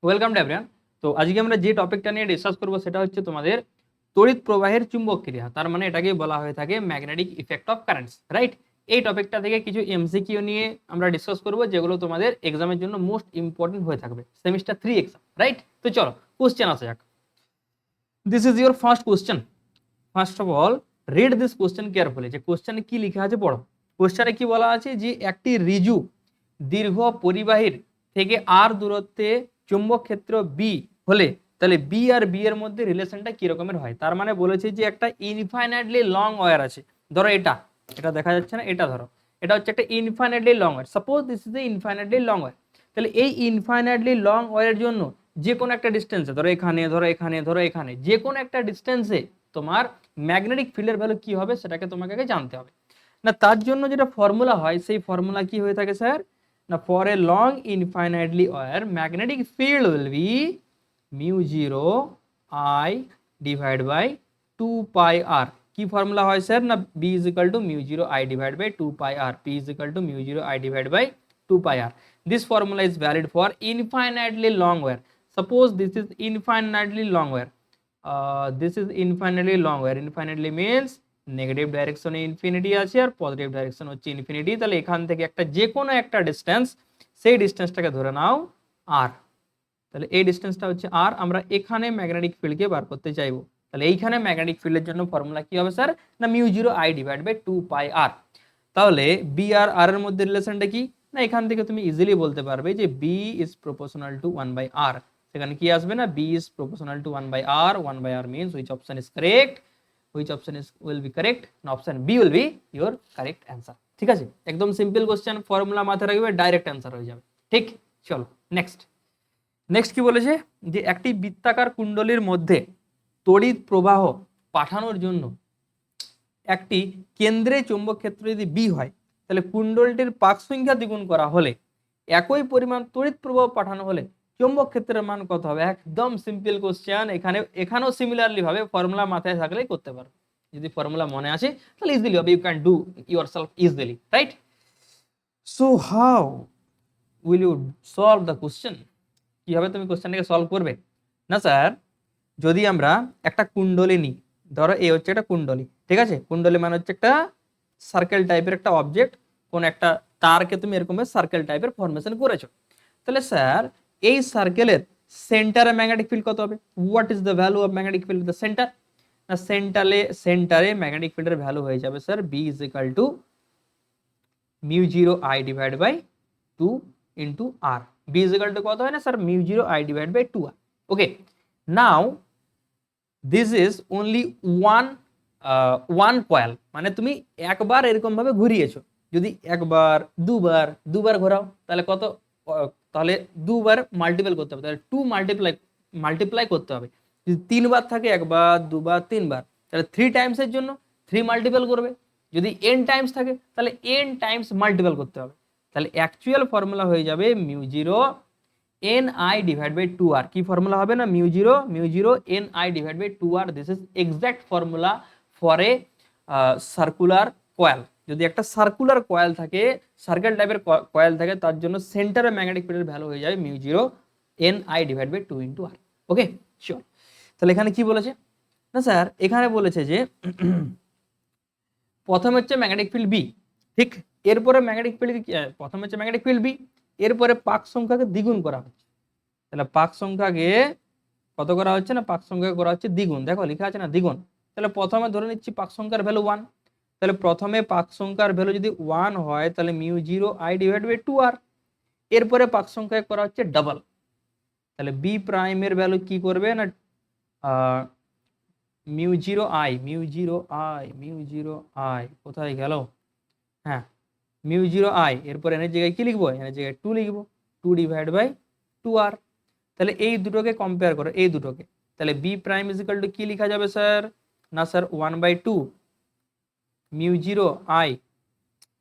Welcome to everyone. তো আজকে আমরা যে টপিকটা নিয়ে ডিসকাস করবো সেটা হচ্ছে তোমাদের তড়িৎ প্রবাহের চুম্বক ক্রিয়া, তার মানে এটাকে বলা হয়ে থাকে magnetic effect of currents, right. এই টপিকটা থেকে কিছু এমসিকিউ নিয়ে আমরা ডিসকাস করবো, যেগুলো তোমাদের এক্সামের জন্য মোস্ট ইম্পর্টেন্ট হয়ে থাকবে সেমিস্টার 3 এক্সাম, রাইট। তো চলো কোশ্চেন আসা যাক। This is your first question. First of all read this question carefully. যে কোশ্চেনে কি লেখা আছে পড়ো। কোশ্চেনে কি বলা আছে যে একটি রিজু দীর্ঘ পরিবাহীর থেকে আর দূরত্বে চুম্বক ক্ষেত্র বি হলে তাহলে বি আর বি এর মধ্যে রিলেশনটা কি রকমের হয়। তার মানে বলেছে যে একটা ইনফাইনাইটলি লং ওয়্যার আছে। ধরো এটা এটা দেখা যাচ্ছে না, এটা ধরো এটা হচ্ছে একটা infinitely long wire. Suppose this is a infinitely long wire. তাহলে এই ইনফাইনাইটলি লং ওয়্যারের জন্য যে কোনো একটা ডিস্টেন্সে, ধরো এখানে ধরো এখানে ধরো এখানে, যে কোনো একটা ডিস্টেন্সে তোমার ম্যাগনেটিক ফিল্ডের ভ্যালু কি হবে সেটাকে তোমাকে আগে জানতে হবে। না তার জন্য যেটা ফর্মুলা হয় সেই ফর্মুলা কি হয়ে থাকে স্যার? না for a long infinitely wire magnetic field will be mu zero I divide by 2 pi r. কি ফর্মুলা হয় স্যার? না B is equal to mu zero I divide by 2 pi r, P is equal to mu zero I divide by 2 pi r. This formula is valid for infinitely long wire. Suppose this is infinitely long wire. This is infinitely long wire. Infinitely means negative ডাইরেকশনে infinity আছে আর positive direction হচ্ছে infinity. তাহলে এখান থেকে একটা যে কোনো একটা ডিস্টেন্স, সেই ডিস্টেন্সটাকে ধরে নাও আর। তাহলে এই ডিস্টেন্সটা হচ্ছে আর। আমরা এখানে ম্যাগনেটিক ফিল্ডকে বার করতে চাইবো। তাহলে এইখানে ম্যাগনেটিক ফিল্ডের জন্য ফর্মুলা কি হবে স্যার? না mu zero I divide by 2 pi r. তাহলে বি আর আর এর মধ্যে রিলেশনটা কি? না এখান থেকে তুমি ইজিলি বলতে পারবে যে B is proportional to 1/r। সেখানে কি আসবে? না B is proportional to 1/r। 1/r means which option is correct? Which option is will be correct? না option B will be your correct answer। ঠিক আছে, একদম সিম্পল কোশ্চেন, ফর্মুলা মাথায় রাখবে, ডাইরেক্ট অ্যান্সার হয়ে যাবে। ঠিক, চলো নেক্সট। নেক্সট কি বলেছে? যে একটি বৃত্তাকার কুণ্ডলীর মধ্যে তড়িৎ প্রবাহ পাঠানোর জন্য একটি কেন্দ্রে চৌম্বক ক্ষেত্র যদি বি হয়, তাহলে কুণ্ডলটির পাক সংখ্যা দ্বিগুণ করা হলে একই পরিমাণ তড়িৎ প্রবাহ পাঠানো হলে চৌম্বক ক্ষেত্রের মান কত হবে? একদম সিম্পল কোশ্চেন। এখানেও সিমিলারলি ভাবে ফর্মুলা মাথায় থাকলেই করতে পারো। যদি ফর্মুলা মনে আসে তাহলে ইজিলি হবে, you can do yourself easily, right. So how will you solve the question? কিভাবে তুমি কোশ্চেনটাকে সলভ করবে? না স্যার, যদি আমরা একটা কুণ্ডলী নিই, ধরো এই হচ্ছে একটা কুণ্ডলী, ঠিক আছে। কুণ্ডলী মানে হচ্ছে একটা সার্কেল টাইপের একটা অবজেক্ট। কোন একটা তারকে তুমি এরকম সার্কেল টাইপের ফরমেশন করেছো। তাহলে স্যার এই সার্কেলের সেন্টারে ম্যাগনেটিক ফিল্ড কত হবে? What is the value of magnetic field the centre? না সেন্টারে ম্যাগনেটিক ফিল্ডের ভ্যালু হয়ে যাবে sir B is equal to mu zero I divide by 2 into r. B is equal to কত হয় না sir? Mu zero I divide by 2 r. Okay, now this is only one coil, মানে তুমি একবার এরকম ভাবে ঘুরিয়েছো। যদি একবার দুবার ঘোরাও তাহলে কত? তাহলে দুবার মাল্টিপল করতে হবে, তাহলে 2 মাল্টিপ্লাই করতে হবে। যদি 3বার থাকে, একবার দুবার তিনবার, তাহলে 3 টাইমসের জন্য 3 মাল্টিপল করবে। যদি n টাইমস থাকে তাহলে n টাইমস মাল্টিপল করতে হবে। তাহলে অ্যাকচুয়াল ফর্মুলা হয়ে যাবে mu zero N I divide by 2r। কি ফর্মুলা হবে? না mu zero N I divide by 2r। This is exact formula for a circular coil. যদি একটা সার্কুলার কয়েল থাকে, সার্কেল টাইপের কয়েল থাকে, তার জন্য সেন্টারে ম্যাগনেটিক ফিল্ডের ভ্যালু হয়ে যাবে mu zero N I divide by 2 into R. Okay, sure. তাহলে এখানে কি বলেছে? না স্যার এখানে বলেছে যে প্রথম হচ্ছে ম্যাগনেটিক ফিল্ড বি, ঠিক। এরপরে ম্যাগনেটিক ফিল্ড প্রথম হচ্ছে ম্যাগনেটিক ফিল্ড বি, এরপরে পাক সংখ্যাকে দ্বিগুণ করা হচ্ছে। তাহলে পাক সংখ্যাকে কত করা হচ্ছে? না পাক সংখ্যাকে করা হচ্ছে দ্বিগুণ। দেখো লেখা আছে না দ্বিগুণ। তাহলে প্রথমে ধরে নিচ্ছি পাক সংখ্যার ভ্যালু 1। তাহলে প্রথমে পাক সংখ্যার ভ্যালু যদি 1 হয় তাহলে mu zero I divide by 2r। এরপরে পাক সংখ্যায় করা হচ্ছে ডাবল। তাহলে বি প্রাইমের ভ্যালু কি করবে? না মিউ জিরো আই কোথায় গেল? হ্যাঁ, মিউ জিরো আই, এরপর এর জায়গায় কি লিখবো? এর জায়গায় 2 লিখবো, 2 ডিভাইড বাই 2r। তাহলে এই দুটোকে কম্পেয়ার করো, এই দুটোকে। তাহলে B prime is equal to কি লেখা যাবে স্যার? না স্যার 1/2 মিউ জিরো আই,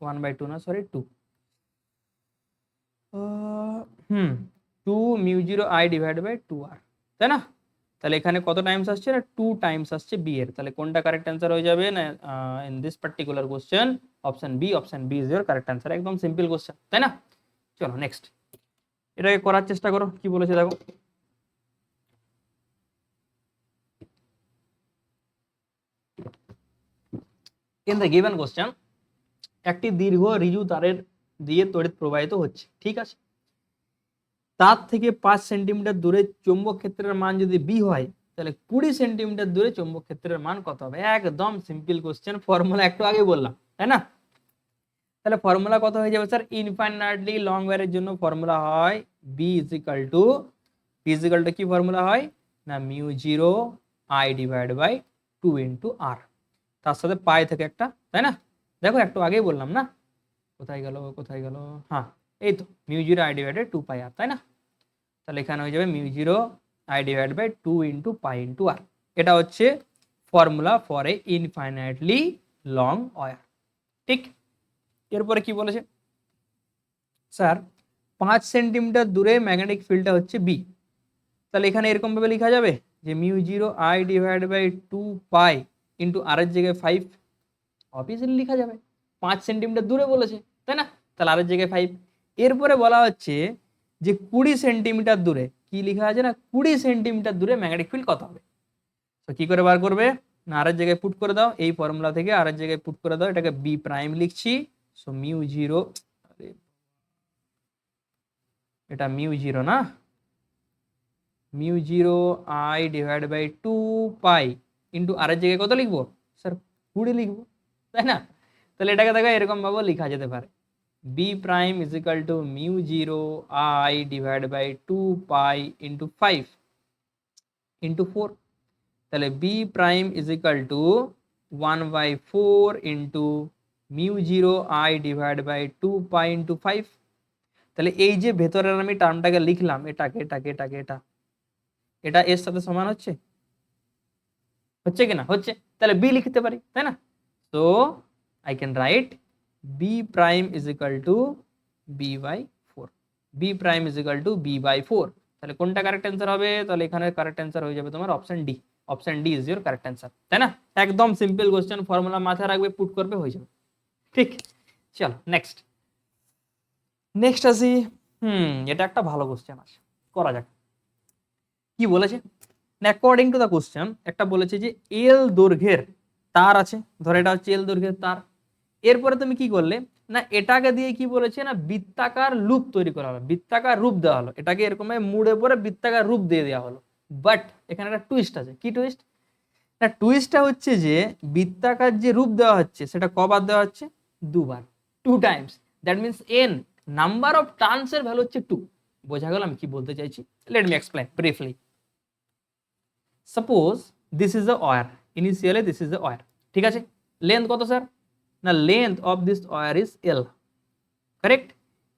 1/2 না sorry 2, 2 mu zero I divide by 2r, তাই না? তাহলে এখানে কত টাইমস আসছে? না 2 টাইমস আসছে বি এর। তাহলে কোনটা কারেক্ট অ্যান্সার হয়ে যাবে? না in this particular question option B is your correct answer. একদম সিম্পল কোশ্চেন, তাই না? চলো নেক্সট, এটাকে করার চেষ্টা করো। কি বলেছে দেখো, ইন দ্য গিভেন কোশ্চেন একটি দীর্ঘ ঋজু তারের দিয়ে তড়িৎ প্রবাহিত হচ্ছে, ঠিক আছে, তার থেকে 5 সেন্টিমিটার দূরে চৌম্বক ক্ষেত্রের মান যদি বি হয় তাহলে 20 সেন্টিমিটার দূরে চৌম্বক ক্ষেত্রের মান কত হবে? একদম সিম্পল কোশ্চেন, ফর্মুলা একটু আগে বললাম, তাই না? তাহলে ফর্মুলা কত হয়ে যাবে স্যার? ইনফাইনাইটলি লং ওয়্যারের জন্য ফর্মুলা হয় বি ইজিক্যাল টু কি ফর্মুলা হয় না, mu zero I divide by 2 into r, তার সাথে পাই থেকে একটা, তাই না? দেখো একটু আগেই বললাম না, কোথায় গেল, হ্যাঁ এই তো mu zero I divided 2 pi r, তাই না? তাহলে এখানে হয়ে যাবে mu zero I divide by 2 into pi into r. এটা হচ্ছে formula for a infinitely long wire, ঠিক। এরপরে কি বলেছে স্যার, 5 সেন্টিমিটার দূরে ম্যাগনেটিক ফিল্ডটা হচ্ছে বি, তাহলে এখানে এরকম ভাবে লেখা যাবে যে mu zero I divide by 2 pi into r এর জায়গায় 5, অবভিয়াসলি লেখা যাবে, 5 সেন্টিমিটার দূরে বলেছে, তাই না? তাহলে আর এর জায়গায় 5। এরপরে বলা হচ্ছে যে 20 সেন্টিমিটার দূরে, কি লেখা আছে না, 20 সেন্টিমিটার দূরে ম্যাগনেটিক ফিল্ড কত হবে? তো কি করে বার করবে না, আর এর জায়গায় পুট করে দাও, এই ফর্মুলা থেকে আর এর জায়গায় পুট করে দাও, এটাকে বি প্রাইম লিখছি, সো মিউ জিরো, এটা মিউ জিরো না, mu zero I divide by 2 pi into r এর জায়গায় কত লিখবো স্যার? 20 লিখবো, তাই না? তাহলে এটাকে দেখো এরকম ভাবে লেখা যেতে পারে, B prime is equal to mu zero I divide by 2 pi into 5 into 4, তাহলে B prime is equal to 1/4 into mu zero I divide by 2 pi into 5। তাহলে এই যে ভেতরের আমি টার্মটাকে লিখলাম, এটা এর সাথে সমান হচ্ছে কি না? হচ্ছে। তাহলে বি লিখতে পারি, তাই না? তো I can write B prime is equal to B by 4, B prime is equal to B by 4। তাহলে কোনটা কারেক্ট অ্যান্সার হবে? তাহলে এখানে কারেক্ট অ্যান্সার হয়ে যাবে তোমার option D, option D is your correct answer, তাই না? একদম সিম্পল কোশ্চেন, ফর্মুলা মাথায় রাখবে, পুট করবে, হয়ে যাবে, ঠিক। চলো নেক্সট, আসি। এটা একটা ভালো কোশ্চেন আছে, করা যাক। কি বলেছে না, অ্যাকর্ডিং টু দ্য কোশ্চেন একটা বলেছে যে এল দৈর্ঘ্যের তার আছে, ধর এটা হচ্ছে এল দৈর্ঘ্যের তার, এরপরে তুমি কি করলে না, এটাকে দিয়ে কি বলেছে না, বৃত্তাকার লুপ তৈরি করা হবে, বৃত্তাকার রূপ দেওয়া হলো, এটাকে এরকম মুড়ে পরে বৃত্তাকার রূপ দিয়ে দেওয়া হলো। বাট এখানে একটা টুইস্ট আছে। কি টুইস্ট না, টুইস্টটা হচ্ছে যে বৃত্তাকার যে রূপ দেওয়া হচ্ছে সেটা কবার দেওয়া হচ্ছে? 2 বার, 2 times. That means N number of turns এর ভ্যালু হচ্ছে 2। বোঝা গেল আমি কি বলতে চাইছি? Let me explain briefly. Suppose this is the wire, initially this is the wire, ঠিক আছে। লেন্থ কত স্যার? না, length of this wire is L, correct.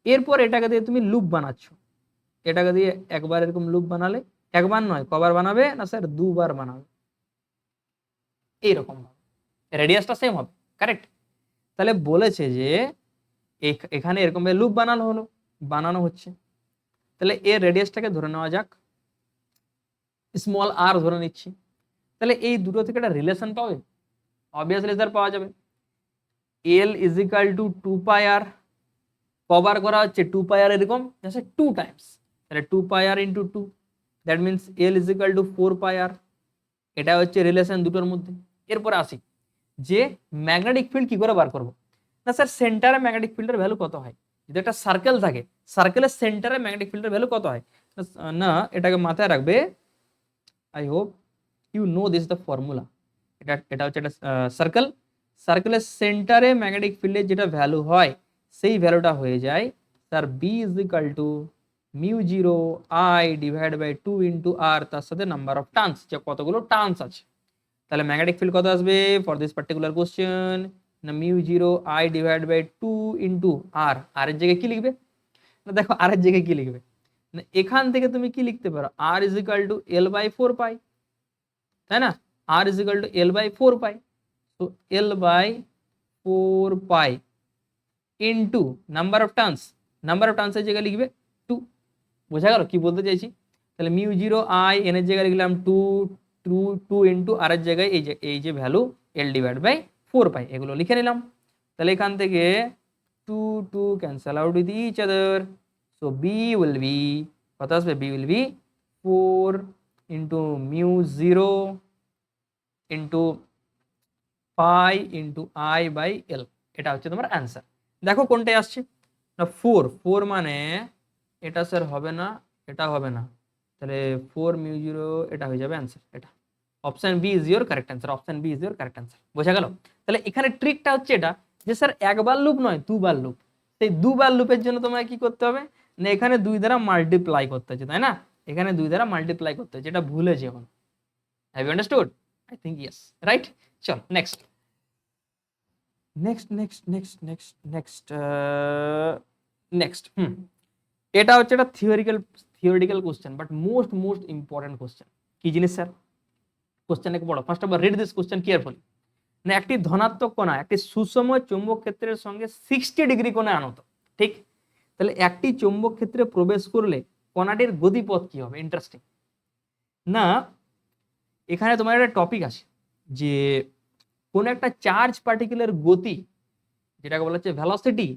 এরপর এটাকে দিয়ে তুমি লুপ বানাচ্ছ, এটাকে দিয়ে একবার এরকম লুপ বানালে, একবার নয় কবার বানাবে না স্যার? 2 বার বানাবে, এইরকম ভাবে রেডিয়াসটা সেম হবে, কারেক্ট। তাহলে বলেছে যে এখানে এরকম ভাবে লুপ বানানো হচ্ছে, তাহলে এর রেডিয়াসটাকে ধরে নেওয়া যাক স্মল আর ধরে নিচ্ছি। তাহলে এই দুটো থেকে একটা রিলেশন পাবে, অবভিয়াসলি স্যার পাওয়া যাবে। এল ইজ ইকাল টু 2 পাই আর, কবার করা হচ্ছে? 2 পাই আর এরকম 2 টাইমস, তাহলে 2 pi r into 2, that means L is equal to 4 pi r. এটা হচ্ছে রিলেশন দুটোর মধ্যে। এরপর আসি যে ম্যাগনেটিক ফিল্ড কি করে বার করব না স্যার, সেন্টারে ম্যাগনেটিক ফিল্ডের ভ্যালু কত হয়? যদি একটা সার্কেল থাকে, সার্কেলের সেন্টারে ম্যাগনেটিক ফিল্ডের ভ্যালু কত হয়? না এটাকে মাথায় রাখবে, I hope you know this the formula. এটা হচ্ছে একটা সার্কেল, সার্কেলের সেন্টারে ম্যাগনেটিক ফিল্ডের যেটা ভ্যালু হয় সেই ভ্যালুটা হয়ে যায় sir B is equal to mu zero I divide by 2 into r, তার সাথে নাম্বার অফ টার্নস, যে কতগুলো টার্নস আছে। তাহলে ম্যাগনেটিক ফিল্ড কত আসবে ফর দিস পার্টিকুলার কোশ্চেন? না mu zero I divide by 2 into r, r এর জায়গায় কি লিখবে না, দেখো আর এর জায়গায় কি লিখবে না, এখান থেকে তুমি কি লিখতে পারো, r is equal to L by 4 pi, তাই না? R is equal to L by 4 pi, তো L by 4 pi into number of turns, number of টার্নসের জায়গায় লিখবে 2। বোঝা গেল কি বলতে চাইছি? তাহলে মিউ জিরো আই এন এর জায়গায় লিখলাম 2, 2 ইন্টু আর এর জায়গায় এই যে value L divide by 4 pi, এগুলো লিখে নিলাম। তাহলে এখান থেকে 2 2 cancel out with each other, so B will be কত আসবে? B will be 4 into mu zero into pi into I by L, এটা হচ্ছে তোমার অ্যান্সার। দেখো কোনটায় আসছে না, 4 মানে এটা স্যার হবে না, এটা হবে না, তাহলে 4 μ0 এটা হয়ে যাবে অ্যান্সার। এটা option B is your correct answer, option B is your correct answer. বোঝা গেল? তাহলে এখানে ট্রিকটা হচ্ছে এটা যে স্যার একবার লুপ নয় দুবার লুপ, সেই দুবার লুপের জন্য তোমাকে কি করতে হবে না, এখানে 2 দ্বারা মাল্টিপ্লাই করতে হচ্ছে, তাই না? এখানে 2 দ্বারা মাল্টিপ্লাই করতে হচ্ছে, এটা ভুলে যেও না। Have you understood? I think yes, right. চল next next next next next next next এটা হচ্ছে একটা theoretical question, but most most important question. কি জিনিস স্যার? কোশ্চেন এক বড়, first of all read this question carefully. না, একটি ধনাত্মক কণা একটি সুষম চৌম্বক ক্ষেত্রের সঙ্গে 60 ডিগ্রি কোণে আনত, ঠিক? তাহলে একটি চৌম্বক ক্ষেত্রে প্রবেশ করলে কণাটির গতিপথ কি হবে? ইন্টারেস্টিং না? এখানে তোমার একটা টপিক আছে যে কোন একটা চার্জ পার্টিকেলের গতি, যেটাকে বলা হচ্ছে ভেলোসিটি,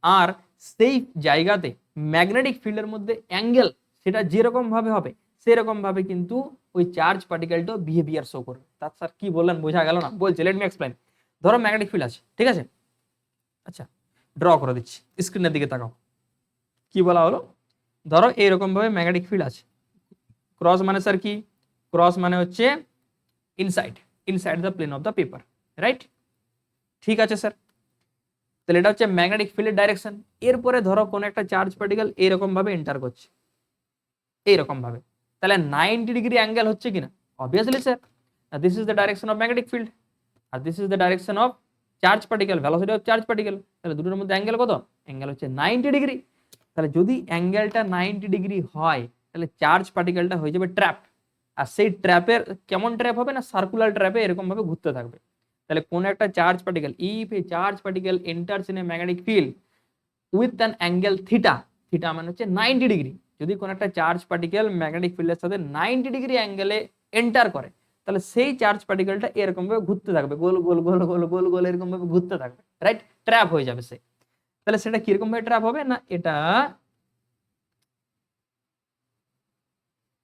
আর সেই জায়গাতে ম্যাগনেটিক ফিল্ডের মধ্যে অ্যাঙ্গেল, সেটা যেরকম ভাবে হবে সেরকম ভাবে কিন্তু ওই চার্জ পার্টিকেলটা বিহেভিয়ার শো করবে। তার স্যার কি বললেন, বোঝা গেল না? বলছে লেট মি এক্সপ্লেইন। ধরো ম্যাগনেটিক ফিল্ড আছে, ঠিক আছে? আচ্ছা, ড্র করে দিচ্ছি, স্ক্রিনের দিকে তাকাও। কি বলা হলো? ধরো এইরকম ভাবে ম্যাগনেটিক ফিল্ড আছে, ক্রস মানে স্যার কি? ক্রস মানে হচ্ছে inside, inside the plane of the paper, right? ঠিক আছে স্যার, তাহলে এটা হচ্ছে ম্যাগনেটিক ফিল্ডের ডাইরেকশন। এরপরে ধরো কোন একটা চার্জ পার্টিকেল এরকম ভাবে এন্টার করছে, এইরকম ভাবে, তাহলে 90 ডিগ্রি অ্যাঙ্গেল হচ্ছে কিনা? Obviously sir, this is the direction of magnetic field আর this is the direction of charge particle, velocity of charge particle. তাহলে দুটোর মধ্যে অ্যাঙ্গেল কত? অ্যাঙ্গেল হচ্ছে 90 ডিগ্রি। তাহলে যদি অ্যাঙ্গেলটা 90 ডিগ্রি হয় তাহলে চার্জ পার্টিকেলটা হয়ে যাবে ট্র্যাপ। আর সেই ট্র্যাপের কেমন ট্র্যাপ হবে না, সার্কুলার ট্র্যাপে এরকম ভাবে ঘুরতে থাকবে। তাহলে কোন একটা charge particle, if a charge particle enters in a magnetic field with an angle theta, theta মানে হচ্ছে 90 ডিগ্রি, যদি কোন একটা চার্জ পার্টিকেল ম্যাগনেটিক ফিল্ডের সাথে 90 ডিগ্রি অ্যাঙ্গেলে এন্টার করে, তাহলে সেই চার্জ পার্টিকেলটা এরকম ভাবে ঘুরতে থাকবে, গোল গোল গোল গোল গোল গোল এরকম ভাবে ঘুরতে থাকবে, রাইট? ট্র্যাপ হয়ে যাবে সে। তাহলে সেটা কিরকম ভাবে ট্র্যাপ হবে না, এটা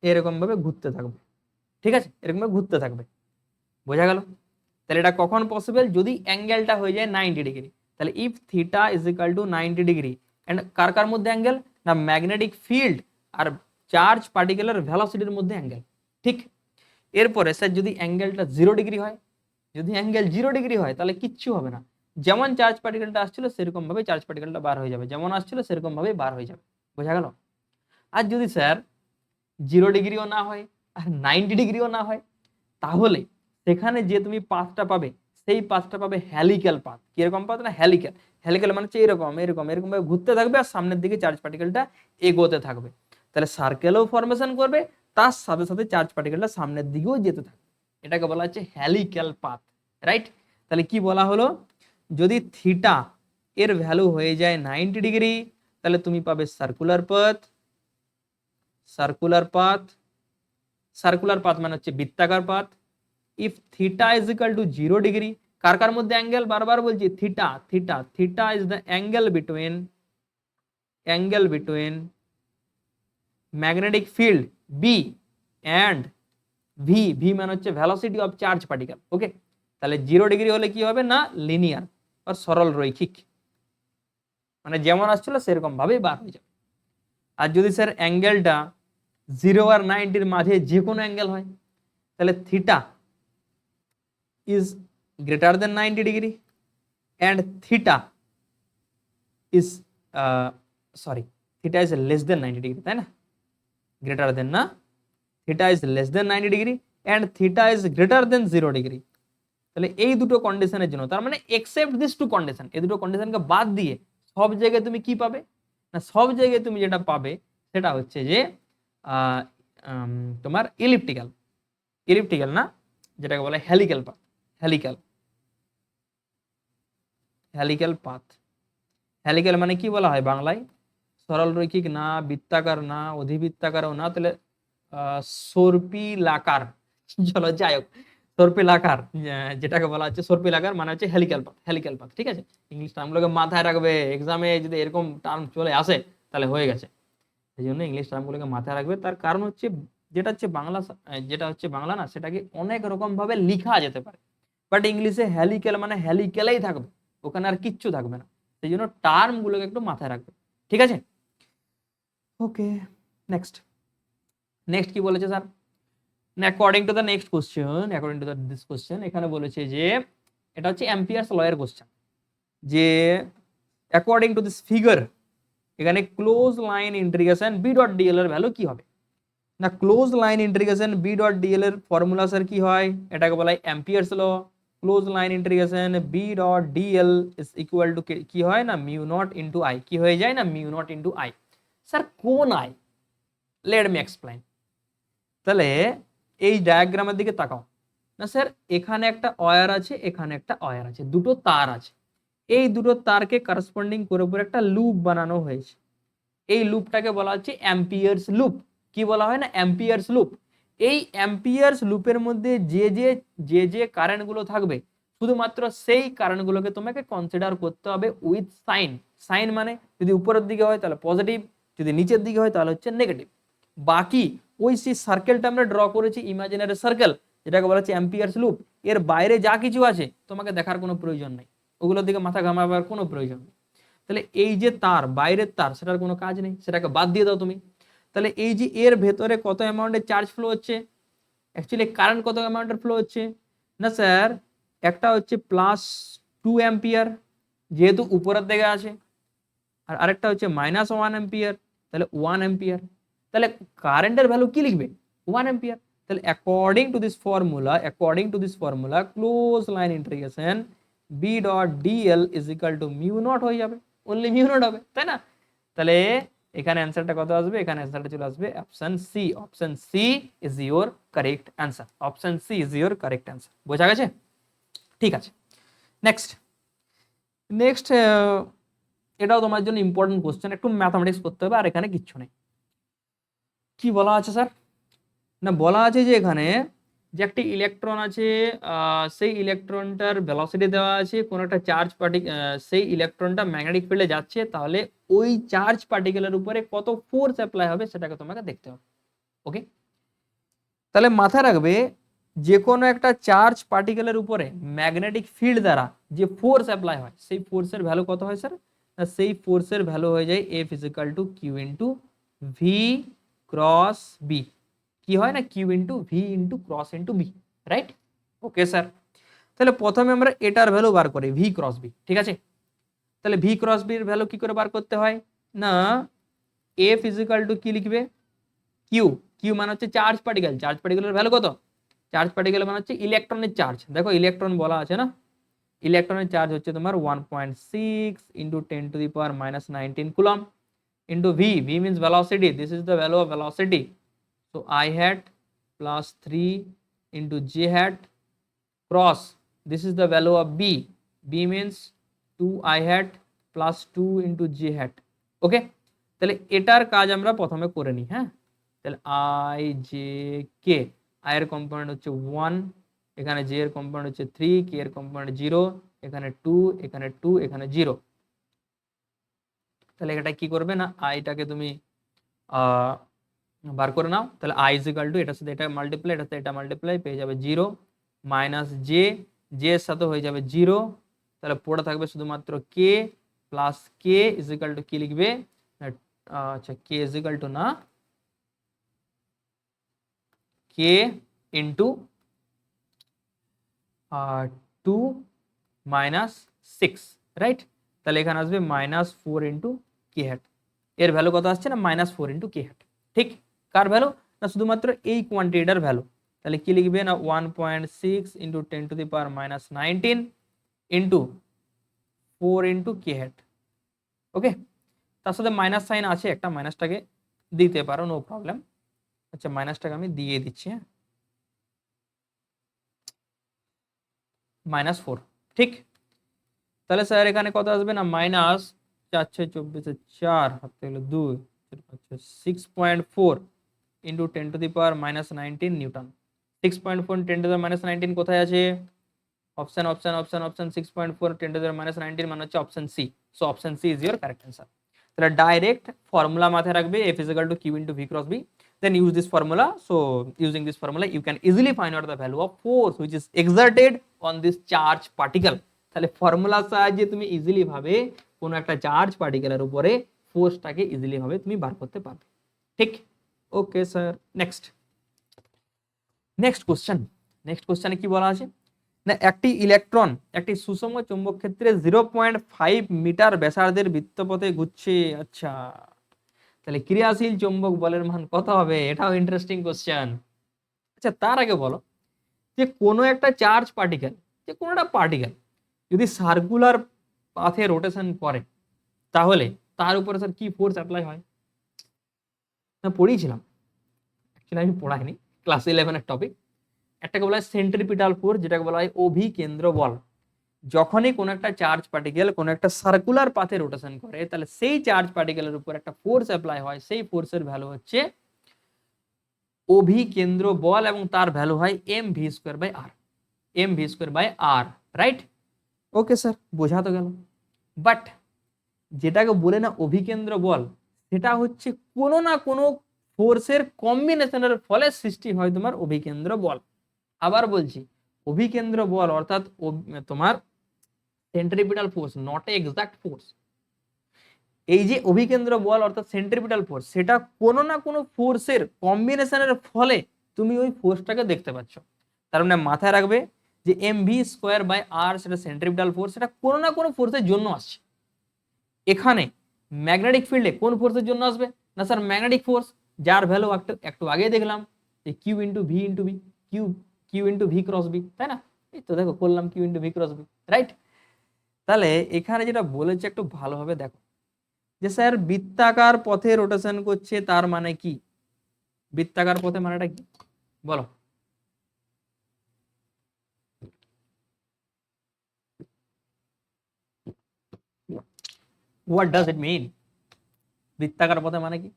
এরকম ভাবে ঘুরতে থাকবে, ঠিক আছে? এরকম ভাবে ঘুরতে থাকবে। বোঝা গেল? তাহলে এটা কখন পসিবল? যদি অ্যাঙ্গেলটা হয়ে যায় 90 ডিগ্রি। তাহলে if theta is equal to 90 degree and কার কার মধ্যে অ্যাঙ্গেল না, ম্যাগনেটিক ফিল্ড আর চার্জ পার্টিকেলের ভেলোসিটির মধ্যে অ্যাঙ্গেল, ঠিক? এরপরে স্যার যদি অ্যাঙ্গেলটা 0 ডিগ্রি হয়, যদি অ্যাঙ্গেল 0 ডিগ্রি হয় তাহলে কিচ্ছু হবে না, যেমন চার্জ পার্টিকেলটা আসছিল সেরকম ভাবে চার্জ পার্টিকেলটা বার হয়ে যাবে, যেমন আসছিল সেরকম ভাবে বার হয়ে যাবে। বোঝা গেল? আর যদি স্যার 0 ডিগ্রিও না হয় আর 90 ডিগ্রিও না হয়, তাহলে সেখানে যে তুমি পাথটা পাবে সেই পাথটা পাবে হ্যালিক্যাল পাথ। কিরকম পাথ না, হ্যালিক্যাল। হ্যালিক্যাল মানে হচ্ছে এরকম এরকম এরকম ভাবে ঘুরতে থাকবে আর সামনের দিকে চার্জ পার্টিকেলটা এগোতে থাকবে। তাহলে সার্কেলও ফরমেশন করবে, তার সাথে সাথে চার্জ পার্টিকেলটা সামনের দিকেও যেতে থাকবে। এটাকে বলা হচ্ছে হ্যালিক্যাল পাথ, রাইট? তাহলে কি বলা হলো, যদি থিটা এর ভ্যালু হয়ে যায় 90 ডিগ্রি তাহলে তুমি পাবে circular path. Circular path, circular path মানে হচ্ছে বৃত্তাকার path. If theta is equal to 0 degree, কার কার মধ্যে অ্যাঙ্গেল, বারবার বলছি theta, theta theta is the angle between magnetic field B and V, V মানে হচ্ছে velocity of charge particle. Okay, তাহলে 0 ডিগ্রি হলে কি হবে না, লিনিয়ার আর সরল রৈখিক, মানে যেমন আসছিল সেরকম ভাবেই বার হয়ে যাবে। আর যদি স্যার অ্যাঙ্গেলটা 0 আর 90-র মাঝে যে কোনো অ্যাঙ্গেল হয়, তাহলে theta is greater than 90 degree and theta is theta is less than 90 degree, তাই না? greater than না, theta is less than 90 degree and theta is greater than 0 degree। তাহলে এই দুটো কন্ডিশনের জন্য, তার মানে এক্সেপ্ট দিস টু কন্ডিশন, এই দুটো কন্ডিশনকে বাদ দিয়ে সব জায়গায় তুমি কি পাবে না, সব জায়গায় তুমি যেটা পাবে সেটা হচ্ছে যে তোমার ইলিপ্টিক্যাল, ইলিপ্টিক্যাল না, যেটাকে বলে helical path, helical, helical path. Helical মানে কি বলা হয় বাংলায়, সরল রৈখিক না, বৃত্তাকার না, অধিবৃত্তাকারও না, তাহলে সর্পিলাকার। চলো যাই হোক, সর্পিলাকার, যেটাকে বলা হচ্ছে সর্পিলাকার মানে হচ্ছে হেলিক্যাল পাথ, হেলিক্যাল পাথ, ঠিক আছে? ইংলিশ টার্মগুলোকে মাথায় রাখবে, এক্সামে যদি এরকম টার্ম চলে আসে তাহলে হয়ে গেছে। এই জন্য ইংলিশ টার্মগুলোকে মাথায় রাখবে, তার কারণ হচ্ছে যেটা হচ্ছে বাংলা, যেটা হচ্ছে বাংলা না, সেটাকে অনেক রকম ভাবে লিখা যেতে পারে। বাট ইংলিশে হ্যালিক্যাল মানে হ্যালিক্যালেই থাকবে, ওখানে আর কিচ্ছু থাকবে না। সেই জন্য টার্মগুলোকে একটু মাথায় রাখবে, ঠিক আছে? ওকে, নেক্সট নেক্সট কি বলেছে sir? According to the next question, according to this question, এখানে বলেছে যে এটা হচ্ছে অ্যাম্পিয়ারস ল এর কোশ্চেন, যে অ্যাকর্ডিং টু দিস ফিগার এখানে close line integration B dot DL এর ভ্যালু কি হবে? না, close line integration B dot DL এর ফর্মুলা স্যার কি হয়? এটাকে বলা হয় Ampere's law. Close line integration B dot DL is equal to কি হয় না, মিউ নট ইন্টু আই। কি হয়ে যায় না, mu not into I. Sir কোন আই? Late me explain. তাহলে এই ডায়াগ্রামের দিকে তাকাও না স্যার, এখানে একটা ওয়্যার আছে, এখানে একটা ওয়্যার আছে, দুটো তার আছে। এই দুটো তারকে করসপন্ডিং করে উপরে একটা লুপ বানানো হয়েছে। এই লুপটাকে বলা হচ্ছে অ্যাম্পিয়ার্স লুপ। কি বলা হয় না, অ্যাম্পিয়ার্স লুপ। এই অ্যাম্পিয়ার্স লুপের মধ্যে যে কারেন্টগুলো থাকবে, শুধুমাত্র সেই কারেন্টগুলোকে তোমাকে কনসিডার করতে হবে উইথ সাইন। সাইন মানে যদি উপরের দিকে হয় তাহলে পজিটিভ, যদি নিচের দিকে হয় তাহলে হচ্ছে নেগেটিভ। বাকি ওই সেই সার্কেলটা আমরা ড্র করেছি, ইমাজিনারি সার্কেল, যেটাকে বলা হচ্ছে অ্যাম্পিয়ার্স লুপ, এর বাইরে যা কিছু আছে তোমাকে দেখার কোনো প্রয়োজন নেই, ওগুলোর দিকে মাথা ঘামাবার কোনো প্রয়োজন নেই। তাহলে এই যে তার, বাইরের তার, সেটার কোনো কাজ নেই, সেটাকে বাদ দিয়ে দাও তুমি। তাহলে এই যে এর ভেতরে কত অ্যামাউন্টের চার্জ ফ্লো হচ্ছে, অ্যাকচুয়ালি কারেন্ট কত অ্যামাউন্টের ফ্লো হচ্ছে না স্যার, একটা হচ্ছে +2 অ্যাম্পিয়ার যেহেতু উপরের দিকে আছে, আর আরেকটা হচ্ছে -1 অ্যাম্পিয়ার, তাহলে 1 অ্যাম্পিয়ার। তাহলে কারেন্টের ভ্যালু কি লিখবে, 1 অ্যাম্পিয়ার। তাহলে according to this formula close line integration B dot DL is equal to mu not হয়ে যাবে, অনলি মিউ নট হবে, তাই না? তাহলে এখানে অ্যান্সারটা কত আসবে, এখানে অ্যান্সারটা চলে আসবে option C. Option C is your correct answer. Option C is your correct answer. বোঝা গেছে? ঠিক আছে, নেক্সট নেক্সট এটাও তোমার জন্য ইম্পর্টেন্ট কোশ্চেন, একটু ম্যাথমেটিক্স করতে হবে, আর এখানে কিচ্ছু নেই। কি বলা আছে স্যার? না, বলা আছে যে এখানে যে একটি ইলেকট্রন আছে, সেই ইলেকট্রনটার ভেলোসিটি দেওয়া আছে, কোন একটা চার্জ সেই ইলেকট্রনটা ম্যাগনেটিক ফিল্ডে যাচ্ছে, তাহলে ওই চার্জ পার্টিকেলের উপরে কত ফোর্স অ্যাপ্লাই হবে সেটাকে তোমাকে দেখতে হবে। ওকে, তাহলে মাথায় রাখবে যে কোনো একটা চার্জ পার্টিকেলের উপরে ম্যাগনেটিক ফিল্ড দ্বারা যে ফোর্স অ্যাপ্লাই হয়, সেই ফোর্সের ভ্যালু কত হয় স্যার? সেই ফোর্সের ভ্যালু হয়ে যায় F is equal to Q into V cross B. কি হয় না, Q into V into cross into B, right? Okay sir, তাহলে প্রথমে আমরা এটার ভ্যালু বার করি, ভি ক্রস বি, ঠিক আছে? তাহলে ভি ক্রস বির ভ্যালু কি করে বার করতে হয় না, F ইজিক্যাল টু কি লিখবে, কিউ। কিউ মানে হচ্ছে চার্জ পার্টিকেল, চার্জ পার্টিকেলের ভ্যালু কত, চার্জ পার্টিকেল মানে হচ্ছে ইলেকট্রনের চার্জ। দেখো ইলেকট্রন বলা আছে না, ইলেকট্রনের চার্জ হচ্ছে তোমার 1.6 into 10⁻⁻19 coulomb into v. V means velocity. This is the value of velocity. So I hat plus 3 into j hat cross. This is the value of b. B means 2 I hat plus 2 into j hat. Okay? তাহলে এটার কাজ আমরা প্রথমে করে নিই। হ্যাঁ, তাহলে I j k, I এর কম্পোনেন্ট হচ্ছে 1, এখানে j এর কম্পোনেন্ট হচ্ছে 3, k এর কম্পোনেন্ট 0, এখানে 2, এখানে 2, এখানে 0। তাহলে এটা কি করবে না, আইটাকে তুমি বার করে নাও। তাহলে আই ইজিক্যাল টু এটার সাথে এটা মাল্টিপ্লাই, এটার সাথে এটা মাল্টিপ্লাই, পেয়ে যাবে 0 মাইনাস জে, জে এর সাথে হয়ে যাবে 0। তাহলে পড়ে থাকবে শুধুমাত্র k plus K is equal to কি লিখবে, আচ্ছা কে ইজিক্যাল টু না, কে ইন্টু 2 মাইনাস 6, রাইট? তাহলে এখানে আসবে -4 ইন্টু কে হ্যাট। এর ভ্যালু কত আসছে না, -4 ইন্টু কে হ্যাট। ঠিক, কার ভ্যালু না, শুধুমাত্র এই কোয়ান্টিটিটার ভ্যালু। তাহলে কি লিখবে না, 1.6 into 10⁻⁻19 into 4 into k hat. ওকে, তার সাথে মাইনাস সাইন আছে, একটা মাইনাসটাকে দিতে পারো, নো প্রবলেম। আচ্ছা, মাইনাসটাকে আমি দিয়ে দিচ্ছি। হ্যাঁ, -4, ঠিক। তাহলে স্যার এখানে কত আসবে না, -4 হাতে হলো 2, 6.4 ইন্টু 10⁻⁻19 নিউটন। 6.4 10⁻⁻19 কোথায় আছে, অপশন অপশন অপশন অপশন 6.4 10⁻⁻19 মানে হচ্ছে option C. So option C is your correct answer. তাহলে ডাইরেক্ট ফর্মুলা মাথায় রাখবে, F is equal to Q into V cross B. then use this formula. So using this formula you can easily find out the value of force which is exerted on this charge particle. তাহলে ফর্মুলার সাহায্যে তুমি easily ভাবে কোনো একটা charge পার্টিকেলের উপরে ফোর্সটাকে easily ভাবে তুমি বার করতে পারবে, ঠিক? ওকে স্যার, নেক্সট কোশ্চেনে কি বলা আছে না, একটি ইলেকট্রন একটি সুষম চৌম্বক ক্ষেত্রে 0.5 মিটার ব্যাসার্ধের বৃত্তপথে ঘুরছে। আচ্ছা, তাহলে ক্রিয়াশীল চৌম্বক বলের মান কত হবে? এটাও ইন্টারেস্টিং কোশ্চেন। আচ্ছা, তার আগে বলো যে কোনো একটা চার্জ পার্টিকেল, যে কোনো একটা পার্টিকেল যদি সার্কুলার পাথে রোটেশন করে তাহলে তার উপরে স্যার কি ফোর্স অ্যাপ্লাই হয়? না, পড়িয়েছিলাম, অ্যাকচুয়ালি আমি পড়াইনি, ক্লাস 11-এর টপিক। একটাকে বলা হয় সেন্ট্রিপিটাল ফোর্স, যেটাকে বলা হয় অভিকেন্দ্র বল। যখনই কোনো একটা চার্জ পার্টিকেল কোনো একটা সার্কুলার পাথে রোটেশন করে তাহলে সেই চার্জ পার্টিকেলের উপর একটা ফোর্স অ্যাপ্লাই হয়, সেই ফোর্সের ভ্যালু হচ্ছে অভিকেন্দ্র বল এবং তার ভ্যালু হয় mv²/r, রাইট? ওকে স্যার, বোঝা তো গেল। বাট যেটাকে বলে না অভিকেন্দ্র বল, সেটা হচ্ছে কোনো না কোনো ফোর্সের কম্বিনেশনের ফলে সৃষ্টি হয় তোমার অভিকেন্দ্র বল। আবার বলছি, অভিকেন্দ্র বল অর্থাৎ তোমার centripetal force, not a exact force. এই যে অভিকেন্দ্র বল অর্থাৎ সেন্ট্রিপিটাল ফোর্স, সেটা কোনো না কোনো ফোর্সের কম্বিনেশনের ফলে তুমি ওই ফোর্সটাকে দেখতে পাচ্ছ। তার মানে মাথায় রাখবে যে mv²/r সেটা সেন্ট্রিপিটাল ফোর্স, সেটা কোনো না কোনো ফোর্সের জন্য আসছে। এখানে ম্যাগনেটিক ফিল্ডে কোন ফোর্সের জন্য আসবে না স্যার? ম্যাগনেটিক ফোর্স, যার ভ্যালু একটু আগে দেখলাম যে q into V into B, Q into V cross B, তাই না? এই তো দেখো করলাম q into V cross B, right? তাহলে এখানে যেটা বলেছে একটু ভালোভাবে দেখো যে স্যার বৃত্তাকার পথে রোটেশন করছে, তার মানে কি? বৃত্তাকার পথে মানেটা কি বলো? হোয়াট ডাজ ইট মিন? বৃত্তাকার পথে মানে কি?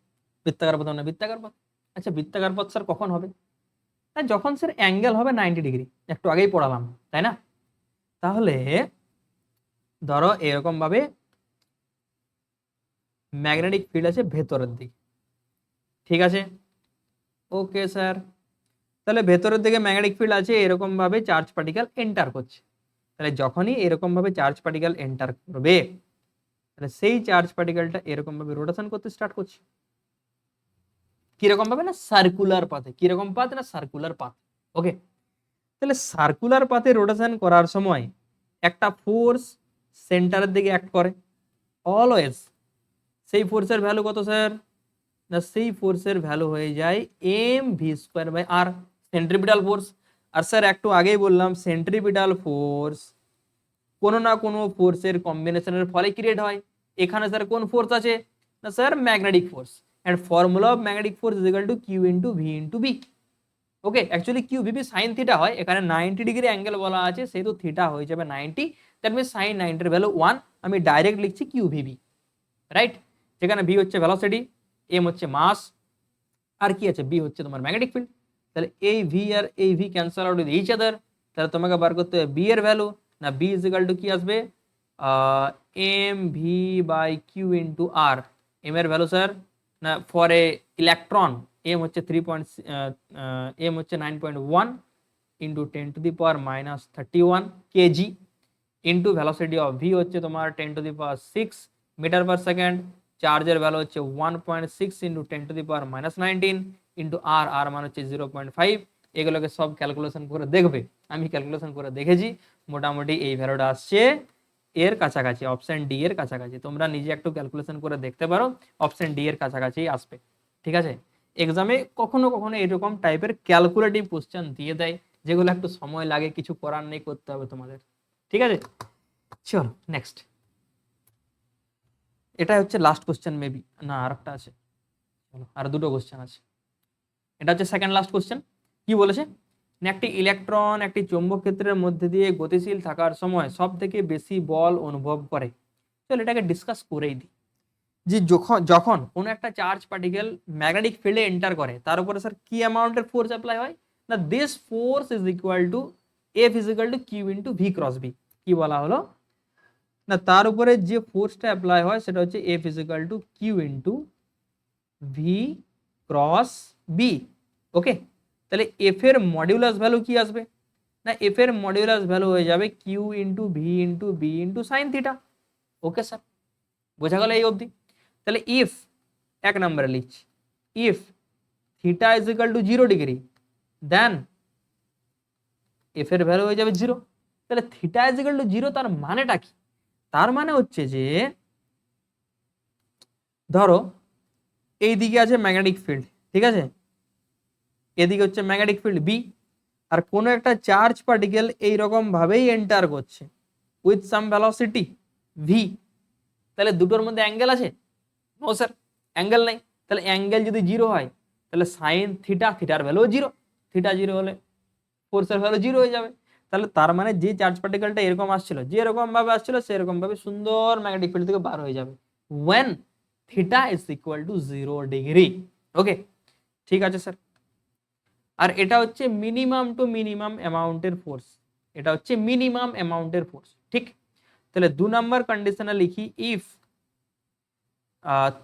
বৃত্তাকার পথ মানে বৃত্তাকার পথ। আচ্ছা, বৃত্তাকার পথ স্যার কখন হবে? না, যখন স্যার অ্যাঙ্গেল হবে 90 ডিগ্রি, একটু আগেই পড়ালাম, তাই না? তাহলে ধরো এরকম ভাবে ম্যাগনেটিক ফিল্ড আছে ভেতরের দিকে, ঠিক আছে? ওকে স্যার, তাহলে ভেতরের দিকে ম্যাগনেটিক ফিল্ড আছে, এরকম ভাবে চার্জ পার্টিকেল এন্টার করছে। তাহলে যখনই এরকম ভাবে চার্জ পার্টিকেল এন্টার করবে তাহলে সেই চার্জ পার্টিকেলটা এরকম ভাবে রোটেশন করতে স্টার্ট করছে। কিরকম ভাবে না? সার্কুলার পাথে। কিরকম পাথ না? Circular path. ওকে, তাহলে সার্কুলার পাথে রোটেশন করার সময় একটা ফোর্স সেন্টারের দিকে অ্যাক্ট করে অলওয়েজ। সেই ফোর্সের ভ্যালু কত স্যার? না, সেই ফোর্সের ভ্যালু হয়ে যায় mv²/r, সেন্ট্রিপিটাল ফোর্স। আর স্যার একটু আগেই বললাম সেন্ট্রিপিটাল ফোর্স কোনো না কোনো ফোর্সের কম্বিনেশনের ফলে ক্রিয়েট হয়। এখানে স্যার কোন ফোর্স আছে না sir? Magnetic force. And formula of magnetic force is equal to q into V into B. Okay, actually Q V B sine theta হয়, এখানে 90 ডিগ্রি অ্যাঙ্গেল বলা আছে, সেহেতু থিটা হয়ে যাবে 90, দ্যাট মিনস সাইন 90 এর ভ্যালু 1। আমি ডাইরেক্ট লিখছি কিউ ভিবি, রাইট? যেখানে ভি হচ্ছে ভেলোসিটি, এম হচ্ছে মাস, আর কি আছে? বি হচ্ছে তোমার ম্যাগনেটিক ফিল্ড। তাহলে এই ভি আর এই V cancel out with each other. তাহলে তোমাকে বার করতে হবে বি এর ভ্যালু। না, বি ইজ ইকুয়াল টু কি আসবে? M V by Q into R. M এর ভ্যালু স্যার না ফর এ ইলেকট্রন এম হচ্ছে 9.1 into 10⁻³ KG into velocity of V হচ্ছে তোমার 10⁶ মিটার পার সেকেন্ড। চার্জের ভ্যালু হচ্ছে 1.6 ইন্টু 10⁻⁻19 ইন্টু আর, আর মান হচ্ছে 0.5। এগুলোকে সব ক্যালকুলেশন করে দেখবে, আমি ক্যালকুলেশন করে দেখেছি, মোটামুটি এই ভ্যালুটা আসছে এর কাছাকাছি, অপশন ডি এর কাছাকাছি। তোমরা নিজে একটু ক্যালকুলেশন করে দেখতে পারো, অপশন ডি এর কাছাকাছি আসবে, ঠিক আছে? এক্সামে কখনো কখনো এরকম টাইপের ক্যালকুলেটিভ কোশ্চেন দিয়ে দেয়, যেগুলো একটু সময় লাগে, কিছু করার নেই, করতে হবে তোমাদের, ঠিক আছে? চলো নেক্সট, এটা হচ্ছে লাস্ট কোশ্চেন মেবি, না আর একটা আছে, চলো আর দুটো কোশ্চেন আছে। এটা হচ্ছে সেকেন্ড লাস্ট কোশ্চেন। কি বলেছে? একটি ইলেকট্রন একটি চৌম্বক ক্ষেত্রের মধ্যে দিয়ে গতিশীল থাকার সময় সব থেকে বেশি বল অনুভব করে। চলো এটাকে ডিসকাস করেই দিই যে যখন কোনো একটা চার্জ পার্টিকেল ম্যাগনেটিক ফিল্ডে এন্টার করে তার উপরে স্যার কি অ্যামাউন্টের ফোর্স অ্যাপ্লাই হয় না? This force is equal to F is equal to Q into V cross B. কি বলা হলো না, তার উপরে যে ফোর্সটা অ্যাপ্লাই হয় সেটা হচ্ছে F is equal to Q into V cross B. Okay, তাহলে এফ এর মডিউলাস ভ্যালু কি আসবে না, এফ এর মডিউলাস ভ্যালু হয়ে যাবে Q into V into B into sine theta. Okay sir, বোঝা গেল এই অবধি। তাহলে ইফ, এক নম্বরে লিখছি, if theta is equal to 0 degree, then F এর ভ্যালু হয়ে যাবে 0। তাহলে থিটা ইজ ইকাল টু 0 তার মানেটা কি? তার মানে হচ্ছে যে ধরো এই দিকে আছে ম্যাগনেটিক ফিল্ড, ঠিক আছে, এদিকে হচ্ছে ম্যাগনেটিক ফিল্ড বি, আর কোনো একটা চার্জ পার্টিকেল এইরকম ভাবেই এন্টার করছে উইথ সাম ভেলোসিটি ভি। তাহলে দুটোর মধ্যে অ্যাঙ্গেল আছে? নো স্যার, অ্যাঙ্গেল নাই। তাহলে অ্যাঙ্গেল যদি 0 হয় তাহলে সাইন থিটা, থিটার ভ্যালু 0, থিটা 0 হলে ফোর্সের ভ্যালু 0 হয়ে যাবে। তাহলে তার মানে যে চার্জ পার্টিকেলটা এরকম আসছিল, যে এরকম ভাবে আসছিল, সেরকম ভাবে সুন্দর ম্যাগনেটিক ফিল্ড থেকে বার হয়ে যাবে when theta is equal to 0 degree. Okay, ঠিক আছে স্যার। আর এটা হচ্ছে মিনিমাম টু মিনিমাম অ্যামাউন্টের ফোর্স, এটা হচ্ছে মিনিমাম অ্যামাউন্টের ফোর্স, ঠিক। তাহলে 2 নাম্বার কন্ডিশনে লিখি if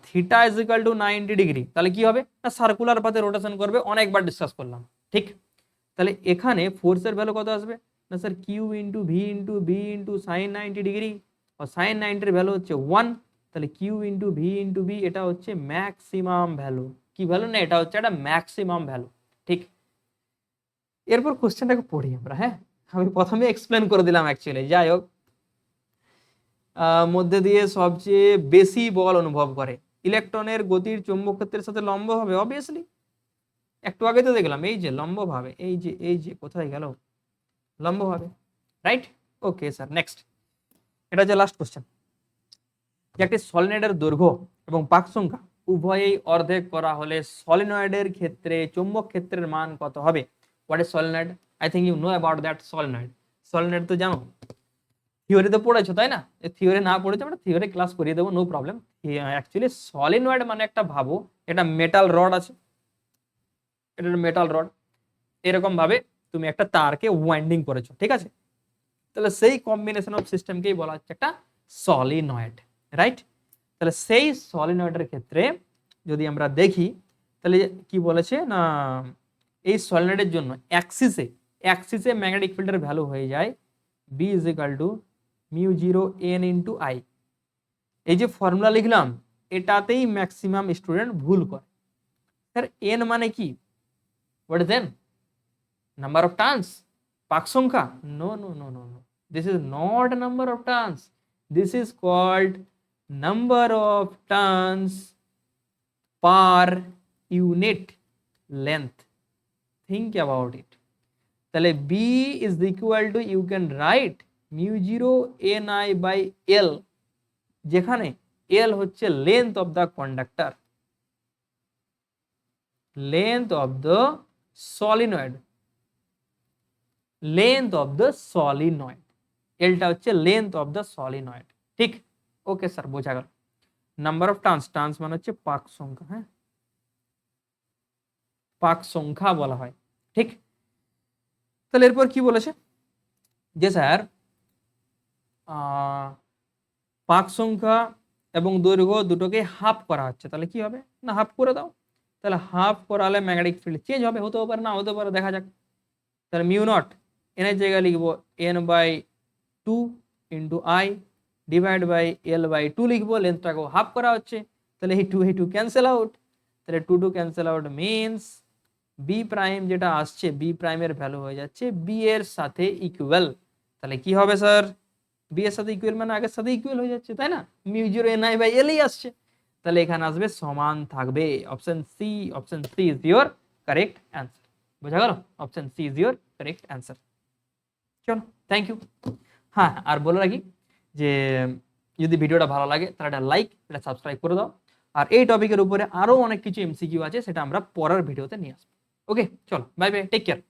theta is equal two 90 degree, তাহলে কি হবে না, সার্কুলার পাথে রোটেশন করবে, অনেকবার ডিসকাস করলাম, ঠিক। তাহলে এখানে ফোর্সের ভ্যালু কত আসবে না sir, q into V into B into sine 90 degree, আর সাইন 90 ভ্যালু হচ্ছে 1। তাহলে q into V into B এটা হচ্ছে ম্যাক্সিমাম ভ্যালু, কি ভ্যালু না, এটা হচ্ছে একটা ম্যাক্সিমাম ভ্যালু, ঠিক। এরপর কোশ্চেনটাকে পড়ি আমরা, হ্যাঁ, আমি প্রথমে এক্সপ্লেন করে দিলাম অ্যাকচুয়ালি। যাই হোক, মধ্যে দিয়ে সবচেয়ে বেশি বল অনুভব করে ইলেকট্রনের গতির চৌম্বক ক্ষেত্রের সাথে লম্ব হবে, অবভিয়াসলি একটু আগে তো দেখলাম, এই যে লম্ব ভাবে, এই যে কোথায় গেল, লম্ব ভাবে, রাইট। ওকে স্যার, নেক্সট, এটা হচ্ছে লাস্ট কোশ্চেন, যে একটি সলিনয়েডের দৈর্ঘ্য এবং পাক সংখ্যা উভয়ই অর্ধেক করা হলে সলিনয়েডের ক্ষেত্রে চৌম্বক ক্ষেত্রের মান কত হবে? What is solenoid? I think you know about that solenoid. Solenoid তো জানো, থিওরিতে পড়েছো তাই না? থিওরি না পড়েছো, আমরা থিওরি ক্লাস করিয়ে দেবো, নো প্রবলেম। অ্যাকচুয়ালি সলিনয়েড মানে একটা ভাবো, এটা মেটাল রড আছে, এটা মেটাল রড, এরকম ভাবে তুমি একটা তারকে ওয়াইন্ডিং করেছো, ঠিক আছে। তাহলে সেই কম্বিনেশন অফ সিস্টেমকেই বলা হচ্ছে একটা সলিনয়েড, রাইট। তাহলে সেই সলিনয়েডের ক্ষেত্রে যদি আমরা দেখি, তাহলে কি বলেছে না, এই সলিনয়েডের জন্য অ্যাক্সিসে ম্যাগনেটিক ফিল্ডের ভ্যালু হয়ে যায় B is equal to mu 0 N into I. এই যে ফর্মুলা লিখলাম, এটাতেই ম্যাক্সিমাম স্টুডেন্ট ভুল করে। স্যার এন মানে কি? What is N? Number of turns, পাক সংখ্যা? No no no no no, this is not number of turns, this is called number of turns per unit length. Think about it. তাহলে b is equal to, you can write mu 0 ni by l, যেখানে l হচ্ছে length of the conductor, length of the solenoid, length of the solenoid, l টা হচ্ছে length of the solenoid, ঠিক। ওকে sir, বোঝা গেল। Number of turns মানে হচ্ছে পাক সংখ্যা, হ্যাঁ, পাক সংখ্যা বলা হয়, ঠিক। তাহলে এরপর কি বলেছে যে স্যার পাক সংখ্যা এবং দৈর্ঘ্য দুটোকে হাফ করা হচ্ছে, তাহলে কি হবে না, হাফ করে দাও। তাহলে হাফ করালে ম্যাগনেটিক ফিল্ড চেঞ্জ হবে, হতেও পারে না হতে পারে, দেখা যাক। তাহলে মিউ নট এন এর জায়গায় লিখবো N by 2 into I divide by L by 2 লিখবো, লেন্থটাকে হাফ করা হচ্ছে, তাহলে এই টু ক্যান্সেল আউট, তাহলে two cancel out means B prime যেটা আসছে, বি প্রাইমের ভ্যালু হয়ে যাচ্ছে বি এর সাথে ইকুয়াল। তাহলে কি হবে স্যার, বি এর সাথে ইকুয়াল মানে আগের সাথে ইকুয়াল হয়ে যাচ্ছে, তাই না, mu 0 N I by L ই আসছে, তাহলে এখানে আসবে সমান থাকবে। Option C is your correct answer, বোঝা গেল? Option C is your correct answer. চলো, থ্যাংক ইউ। হ্যাঁ, আর বলে রাখি যে যদি ভিডিওটা ভালো লাগে তাহলে একটা লাইক, এটা সাবস্ক্রাইব করে দাও। আর এই টপিকের উপরে আরো অনেক কিছু এমসিকিউ আছে, সেটা আমরা পরের ভিডিওতে নিয়ে আসবো। ওকে, চলো, বাই বাই, টেক কেয়ার।